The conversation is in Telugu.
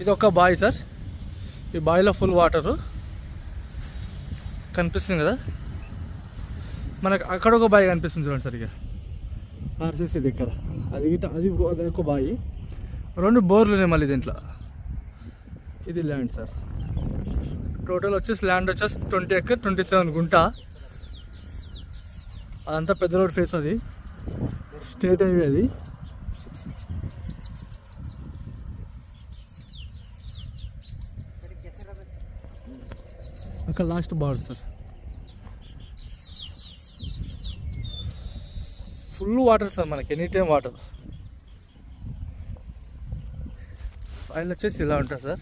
ఇది ఒక బావి సార్. ఈ బావిలో ఫుల్ వాటరు కనిపిస్తుంది కదా మనకు. అక్కడ ఒక బావి కనిపిస్తుంది చూడండి సార్. ఇక ఆర్సీసీ దగ్గర అది ఒక బావి. 2 బోర్లు ఉన్నాయి మళ్ళీ దీంట్లో. ఇది ల్యాండ్ సార్. టోటల్ వచ్చేసి ల్యాండ్ వచ్చేసి 20 ఎకర్ 27 గుంట. అదంతా పెద్ద రోడ్ ఫేస్, అది స్టేట్ హైవే. అది అక్కడ last border sir. Full water sir మనకి, ఎనీ టైం వాటర్. ఫైల్ వచ్చేసి ఇలా ఉంటుంది సార్.